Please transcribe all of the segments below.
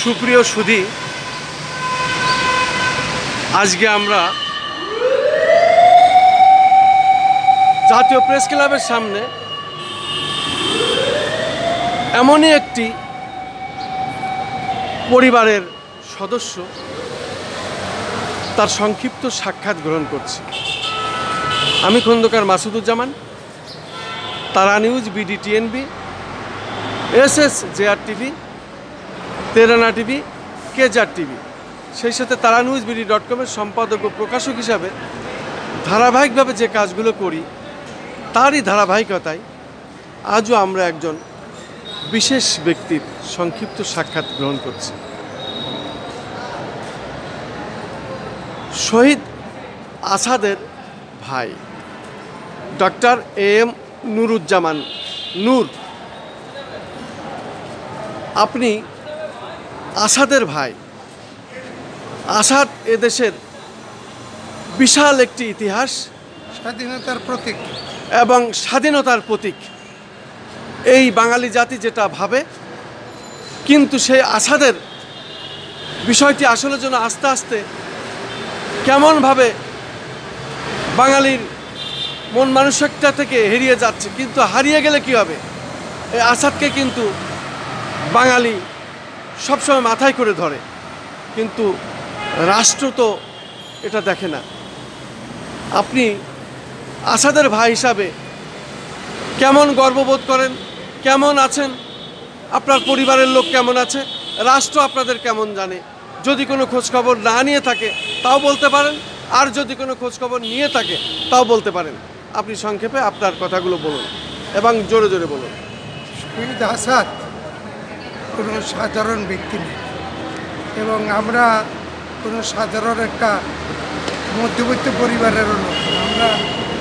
সুপ্রিয় সুধী, আজকে আমরা জাতীয় প্রেস ক্লাবের সামনে এমনই একটি পরিবারের সদস্য তার সংক্ষিপ্ত সাক্ষাৎ গ্রহণ করছি। আমি খন্দকার মাসুদুজ্জামান, তারা নিউজ, বিডিটিএনবি, এসএসজেআর টিভি, তেরানা টিভি, কেজার টিভি, সেই সাথে তারা নিউজ বিডি.কমের সম্পাদক ও প্রকাশক হিসাবে ধারাবাহিকভাবে যে কাজগুলো করি তারই ধারাবাহিকতায় আজও আমরা একজন বিশেষ ব্যক্তির সংক্ষিপ্ত সাক্ষাৎ গ্রহণ করছি। শহীদ আসাদের ভাই ডক্টর এম নুরুজ্জামান নূর, আপনি আসাদের ভাই। আসাদ এদেশের বিশাল একটি ইতিহাস, স্বাধীনতার প্রতীক এবং স্বাধীনতার প্রতীক এই বাঙালি জাতি যেটা ভাবে, কিন্তু সেই আসাদের বিষয়টি আসলে যেন আস্তে আস্তে কেমনভাবে বাঙালির মন মানসিকতা থেকে হারিয়ে যাচ্ছে। কিন্তু হারিয়ে গেলে কি হবে? এই আসাদকে কিন্তু বাঙালি সবসময় মাথায় করে ধরে, কিন্তু রাষ্ট্র তো এটা দেখে না। আপনি আসাদের ভাই হিসাবে কেমন গর্ববোধ করেন, কেমন আছেন, আপনার পরিবারের লোক কেমন আছে, রাষ্ট্র আপনাদের কেমন জানে? যদি কোনো খোঁজখবর না নিয়ে থাকে তাও বলতে পারেন, আর যদি কোনো খোঁজখবর নিয়ে থাকে তাও বলতে পারেন। আপনি সংক্ষেপে আপনার কথাগুলো বলুন এবং জোরে জোরে বলুন। শহীদ আসাদ কোনো সাধারণ ব্যক্তি নেই, এবং আমরা কোনো সাধারণ একটা মধ্যবিত্ত পরিবারেরও লোক, আমরা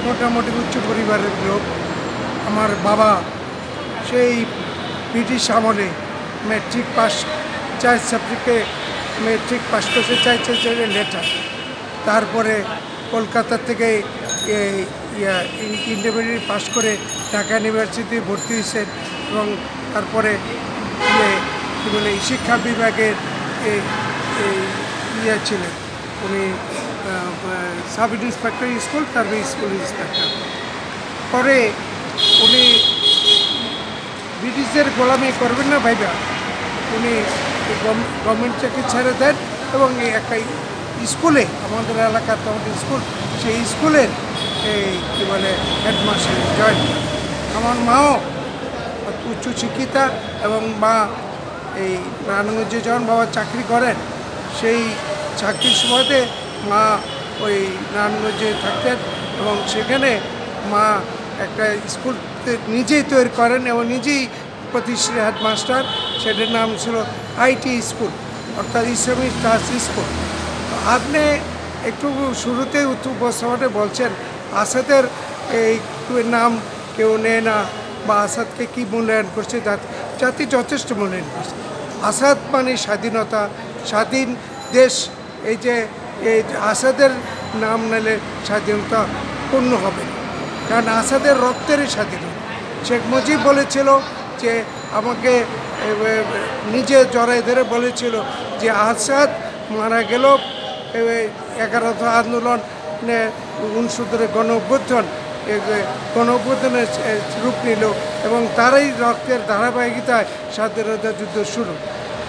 মোটামুটি উচ্চ পরিবারের লোক। আমার বাবা সেই ব্রিটিশ আমলে ম্যাট্রিক পাস, 4 সাবজেক্টে ম্যাট্রিক পাস করছে, 4 লেটার। তারপরে কলকাতা থেকে ইন্টারমিডিয়েট পাস করে ঢাকা ইউনিভার্সিটি ভর্তি হয়েছেন, এবং তারপরে কী বলে শিক্ষা বিভাগের ছিলেন উনি, সাব ইন্সপেক্টর স্কুল, তারপরে স্কুল ইন্সপেক্টর। পরে উনি ব্রিটিশদের গোলামি করবেন না ভাইবা, উনি গভর্নমেন্ট চাকরি ছেড়ে দেন এবং একটা স্কুলে, আমাদের এলাকার তো আমাদের স্কুল, সেই স্কুলের কী বলে হেডমাস্টার জয়েন। আমার মাও উচ্চশিক্ষিতা, এবং মা এই নারায়ণগঞ্জে যখন বাবা চাকরি করেন, সেই চাকরির সুবাদে মা ওই নারায়ণগঞ্জে থাকতেন, এবং সেখানে মা একটা স্কুল নিজেই তৈরি করেন এবং নিজেই প্রতিষ্ঠিত হেডমাস্টার। সেটার নাম ছিল আইটি স্কুল, অর্থাৎ ইসলামিক ক্লাস স্কুল। আপনি একটু শুরুতে উপস্থাপনে বলছেন আসাদের এই নাম কেউ নেয় না, বা আসাদকে কী মূল্যায়ন করছে, জাতি যথেষ্ট মূল্যায়ন করছে। আসাদ মানে স্বাধীনতা, স্বাধীন দেশ। এই যে এই আসাদের নাম নিলে স্বাধীনতা পূর্ণ হবে না, কারণ আসাদের রক্তেরই স্বাধীনতা। শেখ মুজিব বলেছিল যে, আমাকে নিজে জড়াই ধরে বলেছিল যে আসাদ মারা গেল 11 দফা আন্দোলন, 69 গণ অভ্যুত্থানের রূপ নিল, এবং তারই রক্তের ধারাবাহিকতায় স্বাধীনতা যুদ্ধ শুরু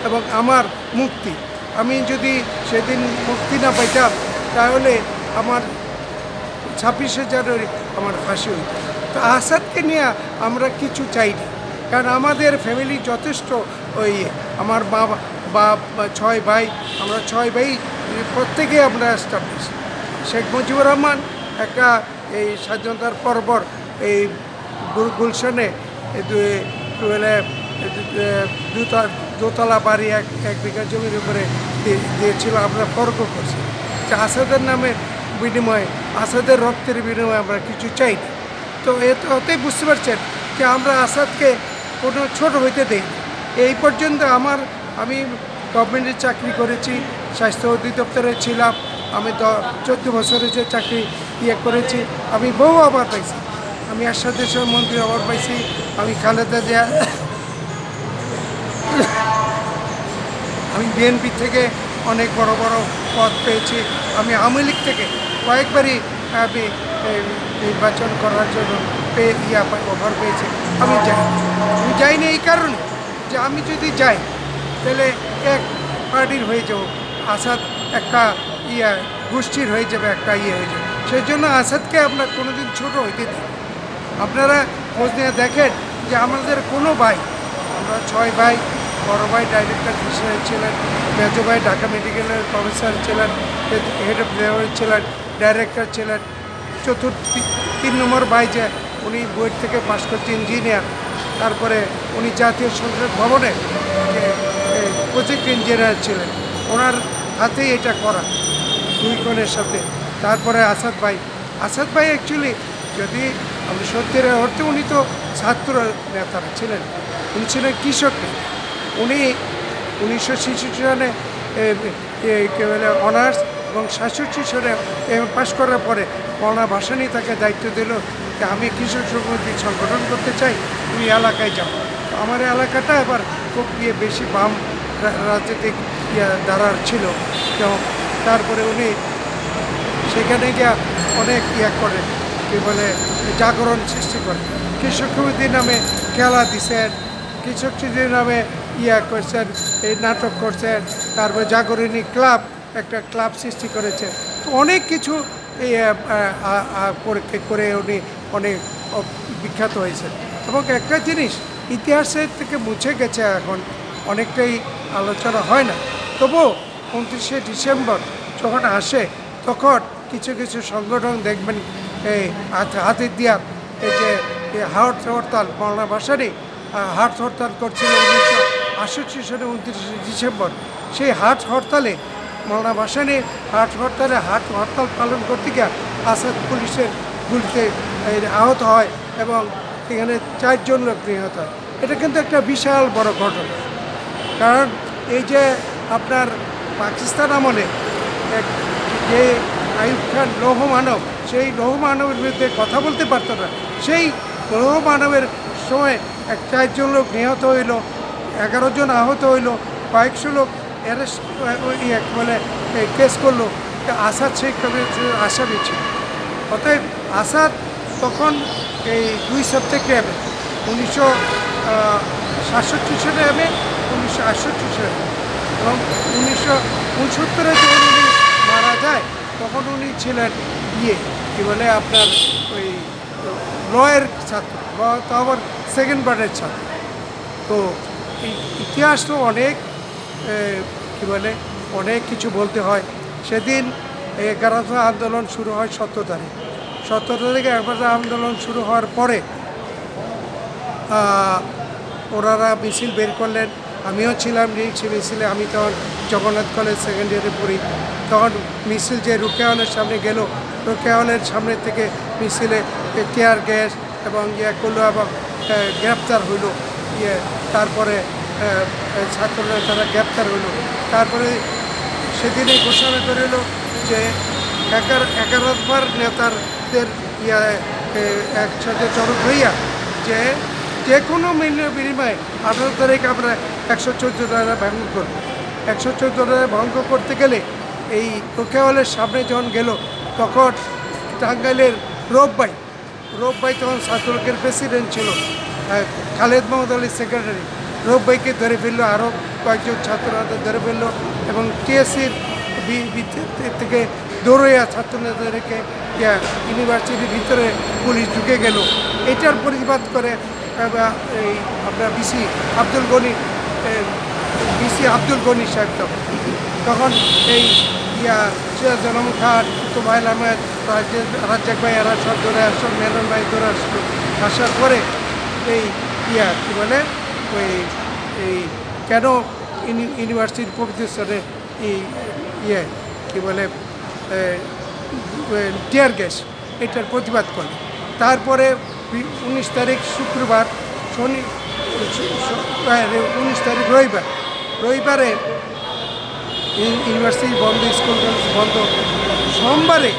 এবং আমার মুক্তি। আমি যদি সেদিন মুক্তি না পাইতাম তাহলে আমার 26শে জানুয়ারি আমার ফাঁসি হইত। তো আসাদকে নিয়ে আমরা কিছু চাইনি, কারণ আমাদের ফ্যামিলি যথেষ্ট ওই আমার বা 6 ভাই, আমরা 6 ভাই প্রত্যেকেই আমরা এস্টাবলিশ। শেখ মুজিবুর রহমান একটা এই স্বাধীনতার পরপর এই গুলশানে দোতলা বাড়ি 1 বিঘা জমির উপরে দিয়েছিল। আমরা ফর্ক করছি যে আসাদের নামে বিনিময়ে, আসাদের রক্তের বিনিময়ে আমরা কিছু চাইনি। তো এতেই বুঝতে পারছেন যে আমরা আসাদকে কোনো ছোট হইতে দেইনি। এই পর্যন্ত আমি গভর্নমেন্টের চাকরি করেছি, স্বাস্থ্য অধিদপ্তরে ছিলাম, আমি 14 বছরের যে চাকরি করেছি। আমি বহু অ্যাওয়ার্ড পাইছি, আমি এরশাদ দেশের মন্ত্রী অ্যাওয়ার্ড পাইছি, আমি খালেদা জিয়া আমি বিএনপি থেকে অনেক বড় বড় পদ পেয়েছি, আমি আওয়ামী লীগ থেকে কয়েকবারই আমি নির্বাচন করার জন্য অফার পেয়েছি। আমি যাইনি এই কারণে যে আমি যদি যাই তাহলে এক পার্টির হয়ে যাব, আসাদ একটা গোষ্ঠীর হয়ে যাবে, একটা হয়ে যাবে। সেই জন্য আসাদকে আপনার কোনোদিন ছোট হইতে দিন। আপনারা খোঁজ নিয়ে দেখেন যে আমাদের কোনো ভাই, আমরা 6 ভাই, বড় ভাই ডাইরেক্টর হিসেবে ছিলেন, মেজো ভাই ঢাকা মেডিকেলের প্রফেসর ছিলেন, হেড অফ লেভেল ছিলেন, ডাইরেক্টর ছিলেন, 3 নম্বর ভাই যে উনি বুয়েট থেকে পাশ করছে ইঞ্জিনিয়ার, তারপরে উনি জাতীয় সংসদ ভবনে যে প্রজেক্ট ইঞ্জিনিয়ার ছিলেন, ওনার হাতেই এটা করা 2 কনের সাথে। তারপরে আসাদ ভাই অ্যাকচুয়ালি যদি আমি সত্যের অর্থে উনি তো ছাত্র নেতারা ছিলেন, উনি ছিলেন কৃষক নেতা। উনি 1966 সনে অনার্স এবং 67 সনে পাশ করার পরে মৌলানা ভাসানী তাকে দায়িত্ব দিল যে আমি কৃষক সমিতি সংগঠন করতে চাই, তুমি এলাকায় যাও। আমার এলাকাটা এবার খুব বেশি বাম রাজনৈতিক ধারার ছিল, তারপরে উনি সেখানে গিয়ে অনেক করেন, কী বলে জাগরণ সৃষ্টি করেন, কৃষক সমিতি নামে খেলা দিছেন, কৃষক সমিতির নামে করছেন, এই নাটক করছেন, তারপরে জাগরণী ক্লাব একটা ক্লাব সৃষ্টি করেছেন। তো অনেক কিছু করে উনি অনেক বিখ্যাত হয়েছেন। এবং একটা জিনিস ইতিহাসের থেকে মুছে গেছে, এখন অনেকটাই আলোচনা হয় না, তবুও 29শে ডিসেম্বর যখন আসে তখন কিছু কিছু সংগঠন দেখবেন এই হাতে দিয়া এই যে হাট হরতাল, মৌলানা ভাসানী হাট হরতাল করছিল 1968 সনে 29শে ডিসেম্বর। সেই হাট হরতালে মৌলানা ভাসানী হাট হরতাল পালন করতে গিয়ে আসাদ পুলিশের গুলিতে আহত হয় এবং এখানে 4 জন লোক নিহত হয়। এটা কিন্তু একটা বিশাল বড় ঘটনা, কারণ এই যে আপনার পাকিস্তান আমলে যে আইয়ুব খান লৌহ মানব, সেই লৌহ মানবের বিরুদ্ধে কথা বলতে পারতো না, সেই লৌহ মানবের সময় 4 জন লোক নিহত হইল, 11 জন আহত হইল, কয়েকশো লোক অ্যারেস্ট বলে কেস করলো। আসাদ সেই আসামি ছিল। অতএব আসাদ তখন এই 2 সেপ্টেম্বর 1967 সনে 1968 সনে এবং 1969 যখন উনি মারা যায় তখন উনি ছিলেন কী বলে আপনার ওই লয়ের ছাত্র, তো আবার সেকেন্ড বারের ছাত্র। তো এই ইতিহাস তো অনেক কী বলে অনেক কিছু বলতে হয়। সেদিন 11 দফা আন্দোলন শুরু হয় 17 তারিখ। 17 তারিখে 11 দফা আন্দোলন শুরু হওয়ার পরে ওনারা মিছিল বের করলেন, আমিও ছিলাম মিছিলে। আমি তখন জগন্নাথ কলেজ সেকেন্ড ইয়ারে পড়ি। তখন মিছিল যে রোকেয়া হলের সামনে গেল, রোকেয়া হলের সামনে থেকে মিছিলে টিয়ার গ্যাস এবং করলো এবং গ্রেপ্তার হইল। তারপরে ছাত্ররা তারা গ্রেপ্তার হইল। তারপরে সেদিনে ঘোষণা করে হলো যে 11 দফার নেতাদের একসাথে চরক হইয়া যে কোনো বিনিময়ে 18 তারিখ আমরা 114 ধারা ভঙ্গ করব। 114 ধারা ভঙ্গ করতে গেলে এই রোকেয়া হলের সামনে যখন গেল তখন টাঙ্গাইলের রৌফ ভাই তখন ছাত্রলীগের প্রেসিডেন্ট ছিল, খালেদ মোহাম্মদ আলীর সেক্রেটারি। রৌফ ভাইকে ধরে ফেললো, আরও কয়েকজন ছাত্ররা ধরে ফেললো এবং টিএসসির থেকে দৌড়ইয়া ছাত্র নেতাদেরকে ইউনিভার্সিটির ভিতরে পুলিশ ঢুকে গেল। এটার প্রতিবাদ করে এই আপনার বিসি আব্দুল গনি সাহেব তখন এই সিরাজ আলম খান, তোবাইল আহমেদ, রাজ্জাক ভাই এরা সব ধরে আসল, মেনন ভাই ধরে আসলো। আসার পরে এই কী বলে এই কেন ইউনিভার্সিটির প্রফেসরে কী বলে টিয়ার গ্যাস, এটার প্রতিবাদ করে। তারপরে 19 তারিখ শুক্রবার, 19 তারিখ রবিবারে ইউনিভার্সিটি বন্ধ, স্কুল বন্ধ। সোমবারে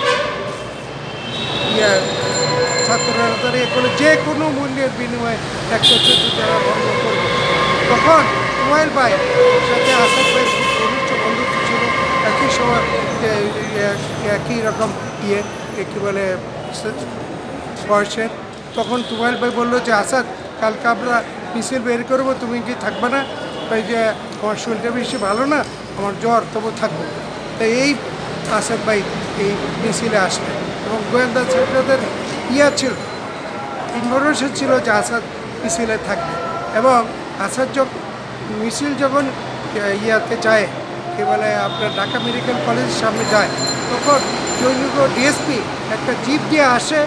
ছাত্ররা তারা করে যে কোনো মূল্যের বিনিময়ে 114 ধারা বন্ধ করবে। তখন তোবাইল ভাই সাথে আসাদ ভাই একই সময় একই রকম কী বলে বয়সের। তখন তুফাইল ভাই বললো যে আসাদ, কালকে আমরা মিছিল বের করবো, তুমি কি থাকবে না? তাই যে আমার শরীরটা বেশি ভালো না, আমার জ্বর, তবু থাকবো। তাই এই আসাদ ভাই এই মিছিলে আসলেন এবং গোয়েন্দা সেক্রেটারির ছিল, ইনফরমেশন ছিল যে আসাদ মিছিলে থাকবে। এবং আসাদ মিছিল যখন ইয়াতে যায়, কী বলে আপনার ঢাকা মেডিকেল কলেজের সামনে যায়, তখন জৈনিক ডিএসপি একটা জিপ দিয়ে আসে।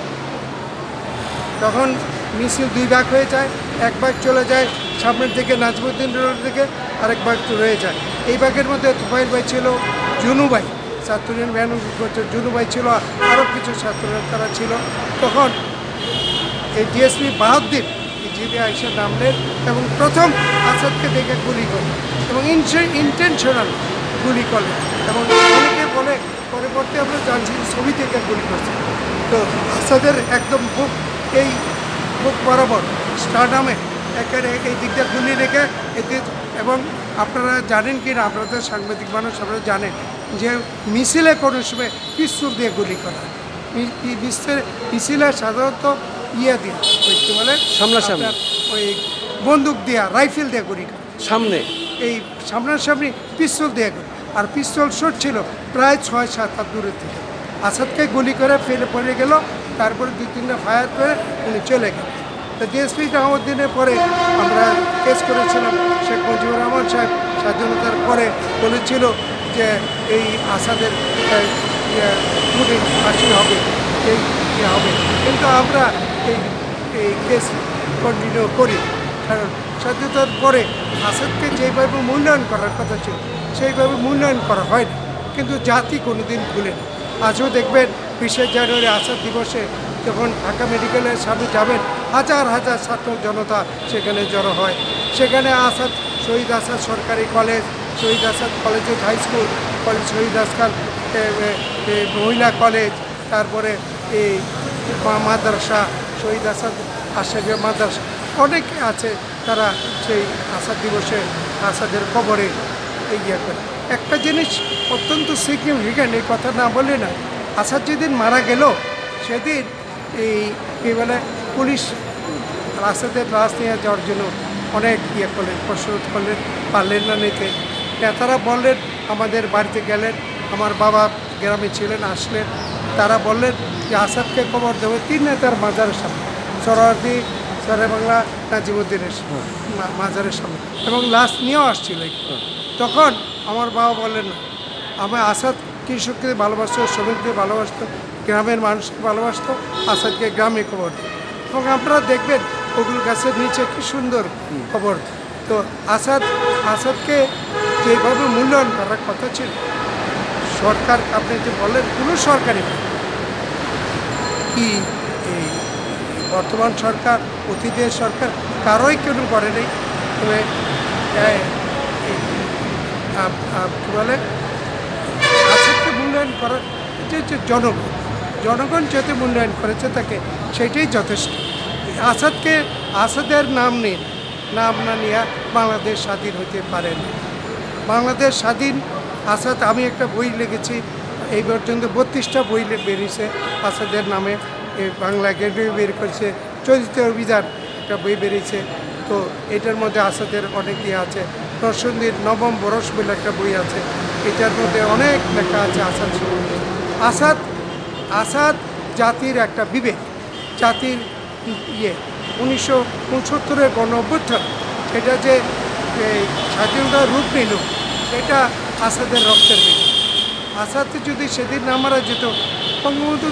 তখন মিছিল দুই ভাগ হয়ে যায়, এক ভাগ চলে যায় সামনের দিকে নাজমুদ্দিন রোডের দিকে, আরেক ভাগ রয়ে যায়। এই ভাগের মধ্যে তুফাইল ভাই ছিল, জুনু ভাই ছাত্র ইউনিয়ন ভ্যান করছে, জুনু ভাই ছিল, আরও কিছু ছাত্র তারা ছিল। তখন এই ডিএসপি বাহাউদ্দিন জিপে এসে নামলেন এবং প্রথম আসাদকে দেখে গুলি করলেন এবং ইন্টেনশনাল গুলি করলেন। এবং অনেকে বলে পরবর্তী আমরা জানছি ছবি থেকে গুলি করছে। তো আসাদের একদম বুক বরাবর স্টারডামে একের এই দিকটা গুলি রেখে এতে। এবং আপনারা জানেন কি না, আপনাদের সাংবাদিক মানুষ আপনারা জানেন যে মিছিলে কোনো সময় পিস্তল দিয়ে গুলি করা, মিছিলে সাধারণত দিয়ে ওই কী বলে সামনাসামনি ওই বন্দুক দেওয়া, রাইফেল দিয়ে গুলি করে সামনে, এই সামনাসামনি পিস্তল দিয়ে গুলি। আর পিস্তল শট ছিল প্রায় 6-7 হাত দূরের থেকে। আসাদকে গুলি করে ফেলে পড়ে গেল, তারপরে 2-3টা ফায়ার করে উনি চলে গেলেন। তো ডিএসপি আহমদিনের পরে আমরা কেস করেছিলাম, শেখ মুজিবুর রহমান সাহেব স্বাধীনতার পরে বলেছিল যে এই আসাদের ফাঁসি হবে, এই হবে। কিন্তু আমরা এই কেস কন্টিনিউ করি, কারণ স্বাধীনতার পরে আসাদকে যেভাবে মূল্যায়ন করার কথা ছিল সেইভাবে মূল্যায়ন করা হয় না। কিন্তু জাতি কোনোদিন ভুলে না। আজও দেখবেন 20শে জানুয়ারি আসাদ দিবসে যখন ঢাকা মেডিকেলের সামনে যাবেন, হাজার হাজার ছাত্র জনতা সেখানে জড়ো হয়। সেখানে আসাদ, শহীদ আসাদ সরকারি কলেজ, শহীদ আসাদ কলেজ হাই স্কুল, শহীদ আসাদ মহিলা কলেজ, তারপরে এই মাদ্রাসা, শহীদ আসাদ আশাফিয়া মাদ্রাসা, অনেকে আছে তারা সেই আসাদ দিবসে আসাদের কবরে ইয়ে করে। একটা জিনিস অত্যন্ত সিগনিফিক্যান্ট, এই কথা না বলে না, আসাদ যেদিন মারা গেল সেদিন এই কী বলে পুলিশ আসাদের লাশ নিয়ে যাওয়ার জন্য অনেক ইয়ে করলেন, কসরত করলেন, পারলেন না নিতে। নেতারা বললেন, আমাদের বাড়িতে গেলেন, আমার বাবা গ্রামে ছিলেন, আসলেন, তারা বললেন যে আসাদকে কবর দেবে 3 নেতার মাজারের সামনে, সরোয়ার্দী, শেরে বাংলা, নাজিমুদ্দিনের মাজারের সামনে, এবং লাশ নিয়েও আসছিল। তখন আমার বাবা বললেন না, আমার আসাদ কৃষককে ভালোবাসত, শ্রমিকদের ভালোবাসত, গ্রামের মানুষকে ভালোবাসত, আসাদকে গ্রামে কবর দেয়। এবং আপনারা দেখবেন ওগুলো গাছের নিচে কি সুন্দর কবর। তো আসাদকে যেভাবে মূল্যায়ন করার কথা ছিল, সরকার আপনি যে বললেন কোনো সরকারি কি এই বর্তমান সরকার, অতীতের সরকার কারোই কেন করে নেই। তবে কী বলে আসাদকে মূল্যায়ন করার এটা হচ্ছে জনগণ যাতে মূল্যায়ন করেছে তাকে, সেটাই যথেষ্ট। আসাদের নাম না নিয়ে বাংলাদেশ স্বাধীন হতে পারে না। বাংলাদেশ স্বাধীন আসাদ, আমি একটা বই লিখেছি, এই পর্যন্ত 32টা বই বেরিয়েছে আসাদের নামে। এই বাংলা গেটওয়ে বের করেছে, চরিত্র অভিযান একটা বই বেরিয়েছে। তো এটার মধ্যে আসাদের অনেক ইয়ে আছে। নরসিংদীর নবম বরস বলে একটা বই আছে, এটার মধ্যে অনেক লেখা আছে আসাদ সম্বন্ধে। আসাদ জাতির একটা বিবেক, জাতির 1969-এর গণ-অভ্যুত্থান, এটা যে স্বাধীনতার রূপ নিল, এটা আসাদের রক্তের বিবেক। আসাদ যদি সেদিন না মারা যেত, বঙ্গবন্ধু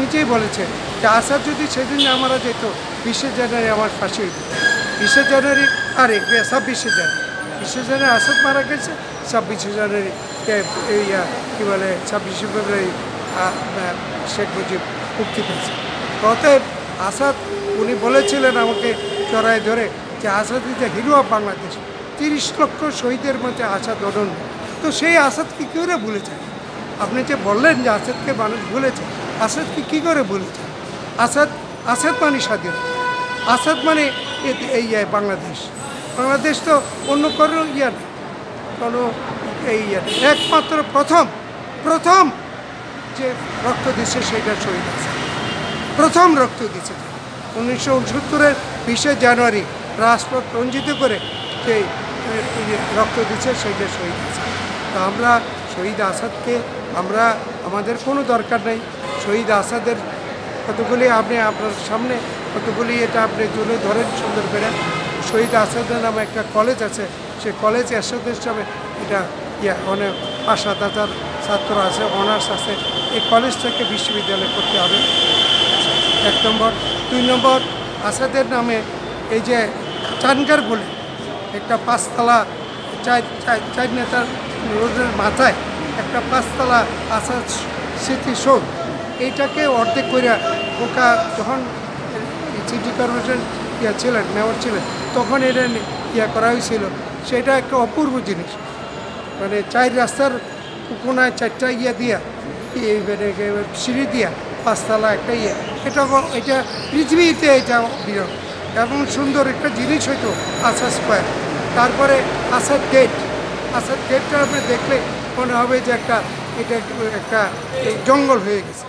নিজেই বলেছে যে আসাদ যদি সেদিন না মারা যেত, 20শে জানুয়ারি আমার ফাঁসি হইত। 20শে জানুয়ারি, আরে 26শে জানুয়ারি আসাদ মারা গেছে, 26শে জানুয়ারি কী বলে 26শে ফেব্রুয়ারি শেখ মুজিব মুক্তি পেয়েছে। অতএব আসাদ, উনি বলেছিলেন আমাকে চড়াই ধরে যে Asad is the hero of Bangladesh. 30 লক্ষ শহীদের মধ্যে আসাদ অনন্য। তো সেই আসাদকে কী করে ভুলেছে? আপনি যে বললেন যে আসাদকে মানুষ ভুলেছে, আসাদকে কী করে ভুলেছে? আসাদ মানে স্বাধীনতা, আসাদ মানে বাংলাদেশ। বাংলাদেশ তো অন্য কোনো নেই, কোনো এই একমাত্র প্রথম প্রথম যে রক্ত দিচ্ছে সেটা শহীদ আসাদ, প্রথম রক্ত দিচ্ছে 1969-এর 20শে জানুয়ারি রাজপথ রঞ্জিত করে যে রক্ত দিচ্ছে সেইটা শহীদ আসাদ। তা আমরা শহীদ আসাদকে আমরা আমাদের কোনো দরকার নেই। শহীদ আসাদের কতগুলি আপনি আপনার সামনে কতগুলি এটা আপনি তুলে ধরেন সুন্দর করে। শহীদ আসাদের নামে একটা কলেজ আছে, সেই কলেজ এরশাদের নামে এটা অনেক 5-7 ছাত্র আছে, অনার্স আছে। এই কলেজটাকে বিশ্ববিদ্যালয় করতে হবে, 1 নম্বর। 2 নম্বর, আসাদের নামে এই যে চানগার বলে একটা 5তলা 4 নেতার রোডের মাথায় একটা 5তলা আসাদ স্মৃতিসৌধ, এইটাকে অর্ধেক করে ওকা যখন সিটি কর্পোরেশন ছিলেন, মেয়র ছিলেন, তখন এটা করা হয়েছিল। সেটা একটা অপূর্ব জিনিস, মানে 4 রাস্তার কোনায় 4টা দিয়া সিঁড়ি দিয়া 5তলা একটা এটা পৃথিবীতে এটা বিরল এমন সুন্দর একটা জিনিস হয়তো আসাদ স্কোয়ার। তারপরে আসাদ গেট, আসাদ গেটটা আপনি দেখলে মনে হবে যে এটা একটা জঙ্গল হয়ে গেছে।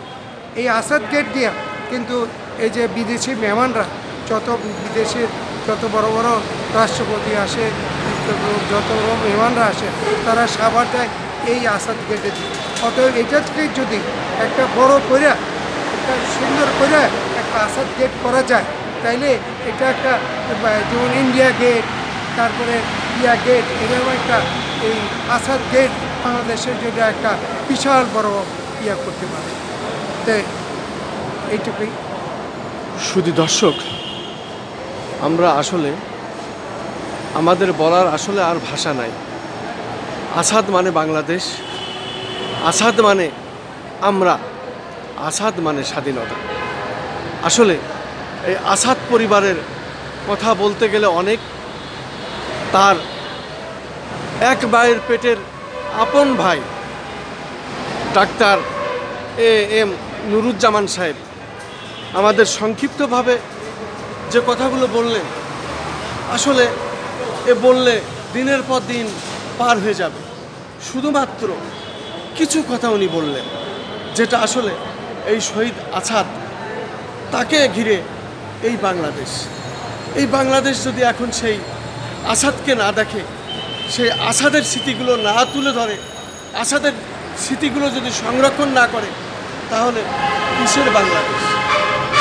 এই আসাদ গেট দিয়া কিন্তু এই যে বিদেশি মেহমানরা, যত বিদেশের যত বড় বড় রাষ্ট্রপতি আসে, যত বড় মেহমানরা আসে, তারা সাভার দেয় এই আসাদ গেটে দিয়ে। অতএব এটা থেকে যদি একটা বড় করে একটা সুন্দর করে একটা আসাদ গেট করা যায়, তাইলে এটা একটা যেমন ইন্ডিয়া গেট, তারপরে গেট, এরকম একটা এই আসাদ গেট বাংলাদেশের জন্য একটা বিশাল বড় করতে পারে। তাই এইটুকুই। শুধু দর্শক, আমরা আসলে আমাদের বলার আসলে আর ভাষা নাই। আসাদ মানে বাংলাদেশ, আসাদ মানে আমরা, আসাদ মানে স্বাধীনতা। আসলে এই আসাদ পরিবারের কথা বলতে গেলে অনেক। তার এক ভাইয়ের পেটের আপন ভাই ডাক্তার এম নুরুজ্জামান সাহেব আমাদের সংক্ষিপ্তভাবে যে কথাগুলো বললেন, আসলে বললে দিনের পর দিন পার হয়ে যাবে। শুধুমাত্র কিছু কথা উনি বললেন, যেটা আসলে এই শহীদ আসাদ, তাকে ঘিরে এই বাংলাদেশ যদি এখন সেই আসাদকে না দেখে, সেই আসাদের স্মৃতিগুলো না তুলে ধরে, আসাদের স্মৃতিগুলো যদি সংরক্ষণ না করে, তাহলে কিসের বাংলাদেশ?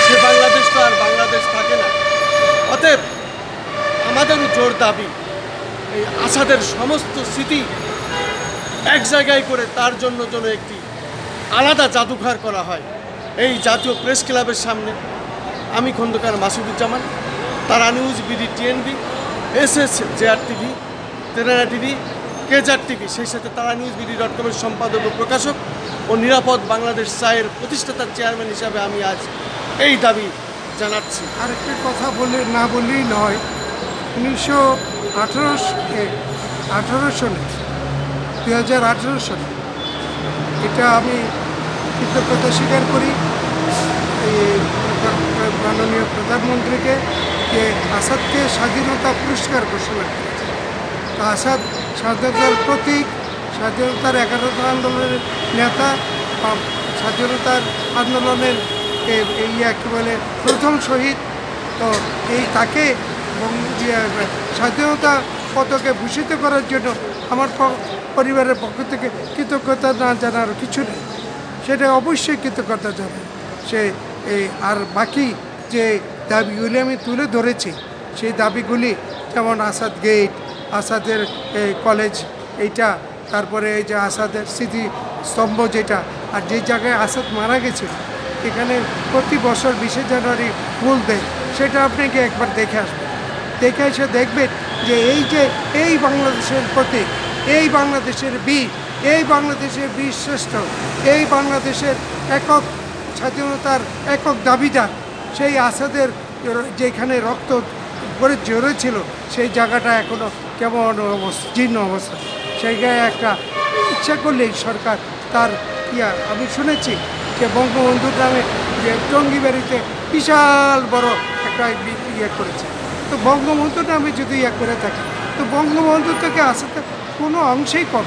সে বাংলাদেশ তো আর বাংলাদেশ থাকে না। অতএব আমাদেরও জোর দাবি, এই আসাদের সমস্ত স্মৃতি এক জায়গায় করে তার জন্য একটি আলাদা জাদুঘর করা হয় এই জাতীয় প্রেস ক্লাবের সামনে। আমি Khandakar Masuduzzaman, Tara news, BD TNB, SSJR TV, তেরানা টিভি, কেজার টিভি, সেই সাথে তারা নিউজ BD.com-এর সম্পাদক ও প্রকাশক ও নিরাপদ বাংলাদেশ চায়ের প্রতিষ্ঠাতার চেয়ারম্যান হিসাবে আমি আজ এই দাবি জানাচ্ছি। আরেকটা কথা না বললেই নয়, 2018 সালে 2018 সালে এটা আমি কৃতজ্ঞতা স্বীকার করি মাননীয় প্রধানমন্ত্রীকে, যে আসাদকে স্বাধীনতা পুরস্কার ঘোষণা করেছে। আসাদ স্বাধীনতার প্রতীক, স্বাধীনতার 11টা আন্দোলনের নেতা, স্বাধীনতার আন্দোলনের কী বলে প্রথম শহীদ। তো তাকে স্বাধীনতা পদকে ভূষিত করার জন্য আমার পরিবারের পক্ষ থেকে কৃতজ্ঞতা না জানার কিছু নেই, সেটা অবশ্যই কৃতজ্ঞতা জানাই। আর বাকি যে দাবিগুলি আমি তুলে ধরেছি, সেই দাবিগুলি যেমন আসাদ গেট, আসাদের কলেজ এইটা, তারপরে এই যে আসাদের স্মৃতি স্তম্ভ যেটা, আর যে জায়গায় আসাদ মারা গেছিল এখানে প্রতি বছর 20শে জানুয়ারি ফুল দেয়, সেটা আপনাকে একবার দেখে আসবেন। দেখে এসে দেখবেন যে এই বাংলাদেশের প্রতীক, এই বাংলাদেশের বীর, এই বাংলাদেশের বীর শ্রেষ্ঠ, এই বাংলাদেশের একক স্বাধীনতার একক দাবিদার, সেই আসাদের যেখানে রক্ত করে ঝরেছিল সেই জায়গাটা এখনও কেমন জীর্ণ অবস্থা। সেই গায়ে একটা ইচ্ছা করলেই সরকার তার আমি শুনেছি যে বঙ্গবন্ধুর নামে যে টঙ্গিবাড়িতে বিশাল বড় একটা করেছে। তো বঙ্গবন্ধুর নামে যদি করে থাকে, তো বঙ্গবন্ধু থেকে আসাতে কোনো অংশেই কম,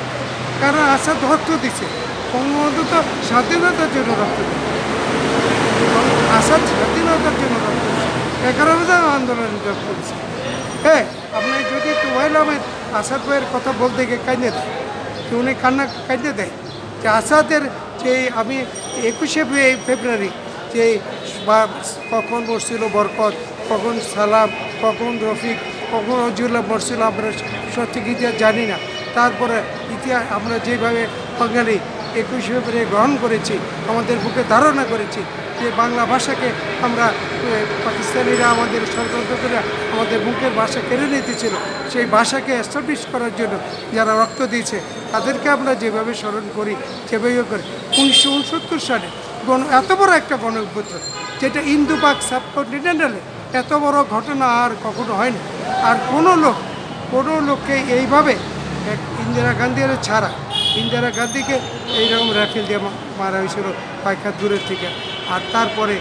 কারণ আসাদ রক্ত দিছে, বঙ্গবন্ধু তো স্বাধীনতার জন্য রক্ত দিচ্ছে, আসাদ স্বাধীনতার জন্য রক্ত দিচ্ছে, 11 আন্দোলন করেছে। হ্যাঁ, আপনি যদি তুহাইল আহমেদ আসাদ ভাইয়ের কথা বলতে গিয়ে কাঁদে দেয়, উনি কাঁদে দেয় যে আসাদের যে আমি 21শে ফেব্রুয়ারি যে কখন মরছিল বরকত, কখন সালাম, কখন রফিক, কখন নজরুল্লাহ মরছিল আমরা সঠিক ইতিহাস জানি না। তারপরে ইতিহাস আমরা যেভাবে বাঙালি 21শে ফেব্রুয়ারি গ্রহণ করেছি, আমাদের বুকে ধারণা করেছি যে বাংলা ভাষাকে আমরা পাকিস্তানিরা আমাদের ষড়যন্ত্রকারীরা আমাদের মুখের ভাষা কেড়ে নিতেছিল, সেই ভাষাকে এস্টাবলিশ করার জন্য যারা রক্ত দিয়েছে তাদেরকে আমরা যেভাবে স্মরণ করি সেভাবে করি। 1969 সালে এত বড় একটা গণ অভ্যুত্থান, যেটা ইন্দো পাক সাবকন্টিনেন্টালে এত বড় ঘটনা আর কখনো হয়নি। আর কোনো লোককে এইভাবে ইন্দিরা গান্ধীর ছাড়া, ইন্দিরা গান্ধীকে এইরকম রাইফেল দিয়ে মারা হয়েছিল কয়েক দূরের থেকে। আর তারপরে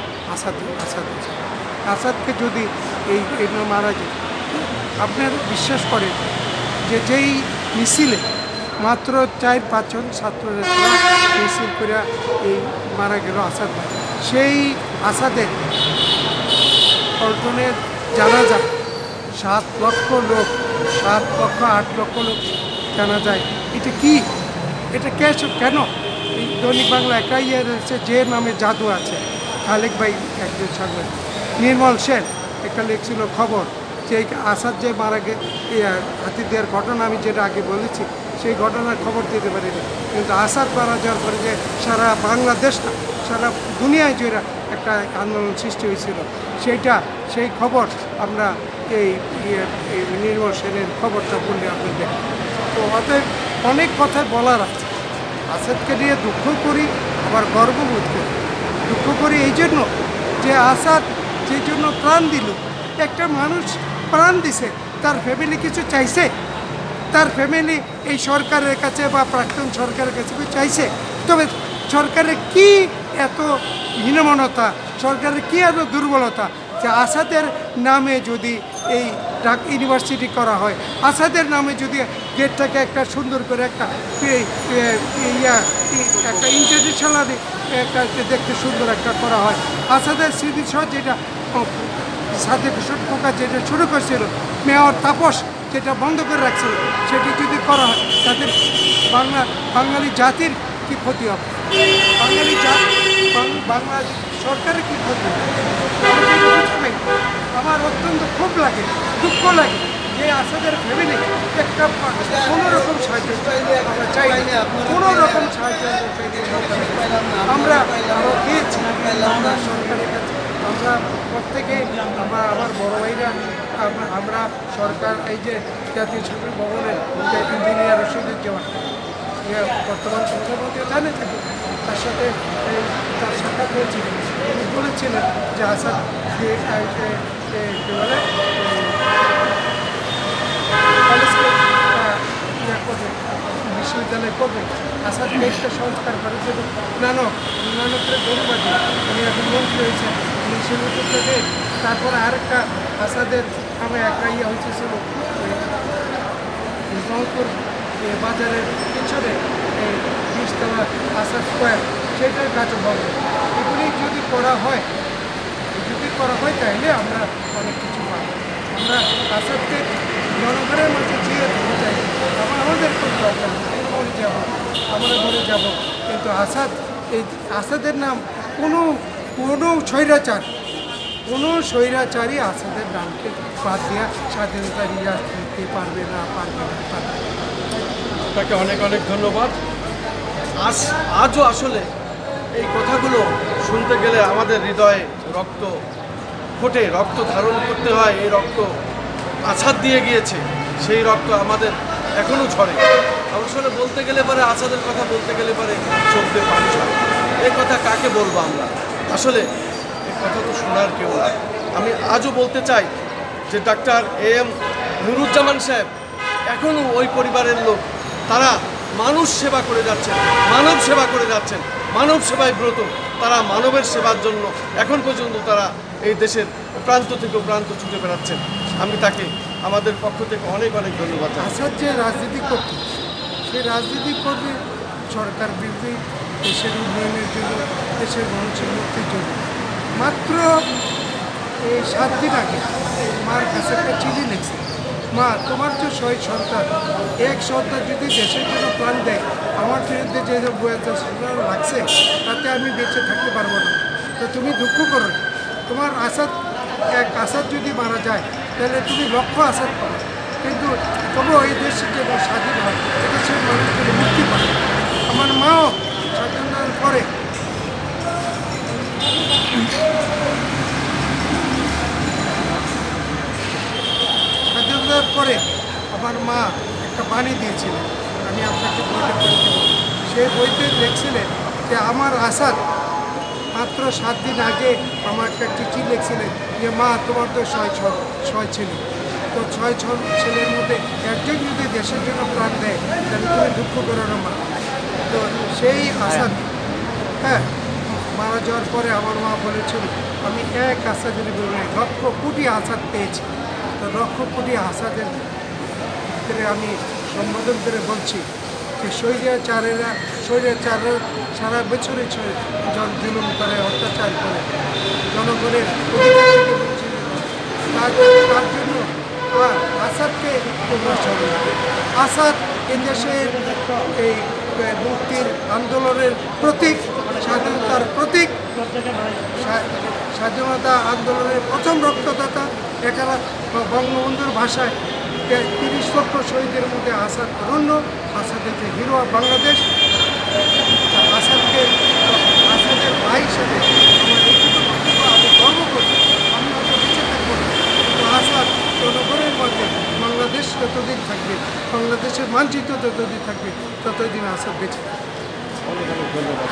আসাদকে যদি এই মারা যেত, আপনার বিশ্বাস করেন যে যেই মিছিলে মাত্র 4-5 জন ছাত্ররা মিছিল করে এই মারা গেল আসাদ, সেই আসাদের পল্টনের জানাজা 7 লক্ষ লোক, 7 লক্ষ 8 লক্ষ লোক জানা যায়। এটা কি? এটা কেন? এই দৈনিক বাংলা একাই রয়েছে যে নামে জাদু আছে, খালেক ভাই একজন সাংবাদিক, নির্মল সেন একটা লিখছিল খবর যে আসাদ যে মারা হাতি দেওয়ার ঘটনা আমি যেটা আগে বলেছি, সেই ঘটনার খবর দিতে পারিনি। কিন্তু আসাদ মারা যাওয়ার পরে যে সারা বাংলাদেশ না সারা দুনিয়ায় জুড়ে একটা আন্দোলন সৃষ্টি হয়েছিল, সেই খবর আমরা এই নির্মল সেনের খবরটা বললে আপনি দেখেন। তো অতএব অনেক কথা বলার আছে। আসাদকে নিয়ে দুঃখ করি, আবার গর্ববোধ করি। দুঃখ করি এই জন্য যে আসাদ যে জন্য প্রাণ দিল, একটা মানুষ প্রাণ দিছে, তার ফ্যামিলি কিছু চাইছে? তার ফ্যামিলি এই সরকারের কাছে বা প্রাক্তন সরকারের কাছে চাইছে? তবে সরকারের কি এত হীনমনতা, সরকারের কি এত দুর্বলতা যে আসাদের নামে যদি এই ইউনিভার্সিটি করা হয়, আসাদের নামে যদি গেটটাকে একটা সুন্দর করে একটা ইন্টারন্যাশনাল একটা দেখতে সুন্দর একটা করা হয়, আসাদের স্মৃতিসহ যেটা সাদেক হোসেন খোকা যেটা শুরু করছিল, মেয়র তাপস যেটা বন্ধ করে রাখছিল, সেটি যদি করা হয় তাদের বাঙালি জাতির কি ক্ষতি হবে? বাংলা সরকারের কি ক্ষতি হবে? আমার অত্যন্ত ক্ষোভ লাগে, দুঃখ লাগে যে আসাদের ফ্যামিলি একটা কোনোরকম সাহায্য আমরা চাই, কোনোরকম সাহায্য আমরা দিয়েছি আমরা সরকারের কাছে। আমরা প্রত্যেকে আমার বড় ভাইরা আমরা সরকার এই যে জাতীয় শিল্পী ভবনের ইঞ্জিনিয়ার রশিদুজ্জামান বর্তমান প্রধানমন্ত্রী জানে থাকে, তার সাথে তার সাক্ষাৎ হয়েছিল। তিনি বলেছিলেন যে আসাদ কী বলে বিশ্ববিদ্যালয় করবে, আসাদ দেশটা সংস্কার করার জন্য নানকের গৌরবাদী উনি এখন মন্ত্রী হয়েছেন, উনি সেগুলো থেকে। তারপরে আরেকটা আসাদের নামে একটা হয়েছিল রংপুর বাজারের পিছনে 20তলা আসাদ স্কোয়ার, সেটার কাজও হবে। এগুলি যদি করা হয় তাহলে আমরা অনেক কিছু পাব। আমরা আসাদকে জনগণের মধ্যে জিয়ে দিতে চাই, আমাদের কোনো দরকার নেই, আমরা মরে যাব, কিন্তু আসাদের নাম কোনো স্বৈরাচারী আসাদের নামকে বাদ দেওয়া স্বাধীনতা নিয়ে দিতে পারবে না। আপনাকে অনেক অনেক ধন্যবাদ। আজও আসলে এই কথাগুলো শুনতে গেলে আমাদের হৃদয়ে রক্ত ফোটে, রক্ত ধারণ করতে হয়। এই রক্ত আসাদ দিয়ে গিয়েছে, সেই রক্ত আমাদের এখনও ঝরে। আসলে বলতে গেলে পারে আসাদের কথা বলতে গেলে পারে চোখ দিয়ে পানি ঝরে। এই কথা কাকে বলবো আমরা? আসলে এই কথা তো শোনার কেউ নাই। আমি আজও বলতে চাই যে ডাক্তার AM নুরুজ্জামান সাহেব এখনও ওই পরিবারের লোক, তারা মানুষ সেবা করে যাচ্ছেন, মানব সেবা করে যাচ্ছেন, মানব সেবায় ব্রত। তারা মানবের সেবার জন্য এখন পর্যন্ত তারা এই দেশের প্রান্ত থেকে প্রান্ত ছুটে বেড়াচ্ছেন। আমি তাকে আমাদের পক্ষ থেকে অনেক অনেক ধন্যবাদ। আসাদ যে রাজনীতি করত, সে রাজনীতি করবে সরকার বিরোধী, দেশের উন্নয়নের জন্য, দেশের মানুষের মুক্তির জন্য। মাত্র এই 7 দিন আগে মার কাছে একটা চিঠি লিখছে, মা তোমার যে 6 সন্তান, এক সন্তান যদি দেশের জন্য প্রাণ দেয়, আমার বিরুদ্ধে যে লাগছে তাতে আমি বেঁচে থাকতে পারবো না, তো তুমি দুঃখ করো না। তোমার আসাদ, এক আসাদ যদি মারা যায় তাহলে তুমি লক্ষ আসাদ পাবে, কিন্তু তবুও এই দেশের জন্য স্বাধীন হয়, এদেশের মানুষের মুক্তি পাবে। আমার মাও স্বাধীনতার পরে আমার মা একটা বাণী দিয়েছিলেন, আমি আপনাকে বইটা পড়তে বলব। সেই বইতে লিখছিলেন যে আমার আসাদ মাত্র 7 দিন আগে আমাকে চিঠি লিখছিলেন যে মা তোমার তো 6 ছেলে, তো 6 ছেলের মধ্যে একজন যদি দেশের জন্য প্রাণ দেয় তাহলে তুমি দুঃখ করো না মা। তো সেই আসাদ মারা যাওয়ার পরে আমার মা বলেছিল আমি এক আসাদের বিবরণে লক্ষ কোটি আসাদ পেয়েছি, তো লক্ষ কোটি আসাদের আমি সম্বোধন করে বলছি যে স্বৈরাচারেরা সারা বছরে জুলুম করে, অত্যাচার করে, জনগণের অধিকার থেকে বঞ্চিত করে। তার জন্য আসাদকে তোমরা চলো। আসাদ এদেশের এই মুক্তির আন্দোলনের প্রতীক, স্বাধীনতার প্রতীক, স্বাধীনতা আন্দোলনের প্রথম রক্তদাতা। এখানে বঙ্গবন্ধুর ভাষায় 30 লক্ষ শহীদের মধ্যে আসাদ অনন্য, আসাদের হিরো বাংলাদেশ। আসাদের ভাই হিসেবে আমার লিখিত বক্তব্য আমি গর্ব করি, আমি হয়তো বেঁচে থাকবো না, তো আসাদ জনগণের মধ্যে বাংলাদেশ যতদিন থাকবে, বাংলাদেশের মানচিত্র যতদিন থাকবে, ততদিন আসাদ বেঁচে থাকবে। অনেক ধন্যবাদ।